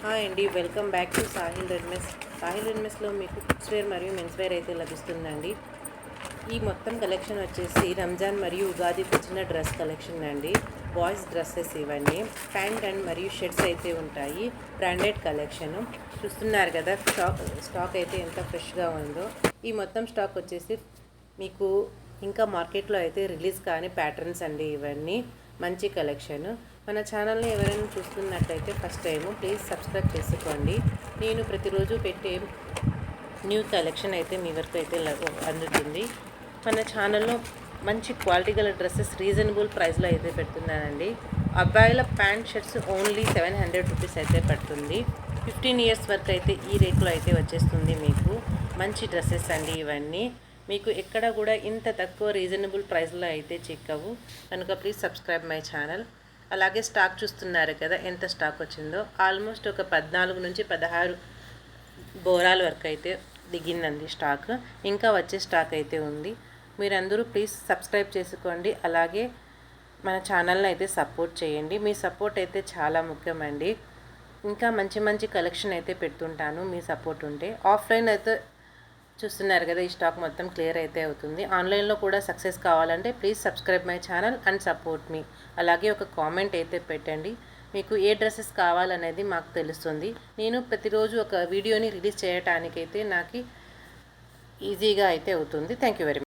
Hi అండి, welcome back to Sahil readymades. Sahil రెడ్మెస్లో మీకు కిడ్స్ వేర్ మరియు మెన్స్ వేర్ అయితే లభిస్తుందండి. ఈ మొత్తం కలెక్షన్ వచ్చేసి రంజాన్ మరియు ఉగాదికి వచ్చిన డ్రెస్ కలెక్షన్ అండి. బాయ్స్ డ్రెస్సెస్ ఇవన్నీ ప్యాంట్ అండ్ మరియు షర్ట్స్ అయితే ఉంటాయి. బ్రాండెడ్ కలెక్షన్ చూస్తున్నారు కదా. స్టాక్ అయితే ఎంత ఫ్రెష్గా ఉందో. ఈ మొత్తం స్టాక్ వచ్చేసి మీకు ఇంకా మార్కెట్లో అయితే రిలీజ్ కాని ప్యాటర్న్స్ అండి. ఇవన్నీ మంచి కలెక్షన్. మన ఛానల్ని ఎవరైనా చూస్తున్నట్లయితే ఫస్ట్ టైము ప్లీజ్ సబ్స్క్రైబ్ చేసుకోండి. నేను ప్రతిరోజు పెట్టే న్యూ కలెక్షన్ అయితే మీ వరకు అయితే అందుతుంది. మన ఛానల్లో మంచి క్వాలిటీ గల డ్రెస్సెస్ రీజనబుల్ ప్రైస్లో అయితే పెడుతున్నానండి. అబ్బాయిల ప్యాంట్ షర్ట్స్ ఓన్లీ 700 రూపీస్ అయితే పడుతుంది. 15 ఇయర్స్ వరకు అయితే ఈ రేట్లో అయితే వచ్చేస్తుంది. మీకు మంచి డ్రెస్సెస్ అండి ఇవన్నీ. మీకు ఎక్కడ కూడా ఇంత తక్కువ రీజనబుల్ ప్రైస్లో అయితే చిక్కవు. కనుక ప్లీజ్ సబ్స్క్రైబ్ మై ఛానల్. అలాగే స్టాక్ చూస్తున్నారు కదా ఎంత స్టాక్ వచ్చిందో. ఆల్మోస్ట్ ఒక 14 నుంచి 16 బోరాల వరకు అయితే దిగిందండి స్టాక్. ఇంకా వచ్చే స్టాక్ అయితే ఉంది. మీరందరూ ప్లీజ్ సబ్స్క్రైబ్ చేసుకోండి. అలాగే మన ఛానల్ని అయితే సపోర్ట్ చేయండి. మీ సపోర్ట్ అయితే చాలా ముఖ్యమండి. ఇంకా మంచి మంచి కలెక్షన్ అయితే పెడుతుంటాను మీ సపోర్ట్ ఉంటే. ఆఫ్లైన్ అయితే చూస్తున్నారు కదా, ఈ స్టాక్ మొత్తం క్లియర్ అయితే అవుతుంది. ఆన్లైన్లో కూడా సక్సెస్ కావాలంటే please subscribe my channel and support me. అలాగే ఒక కామెంట్ అయితే పెట్టండి. మీకు ఏ డ్రెస్సెస్ కావాలనేది మాకు తెలుస్తుంది. నేను ప్రతిరోజు ఒక వీడియోని రిలీజ్ చేయడానికైతే నాకు ఈజీగా అయితే అవుతుంది. Thank you very much.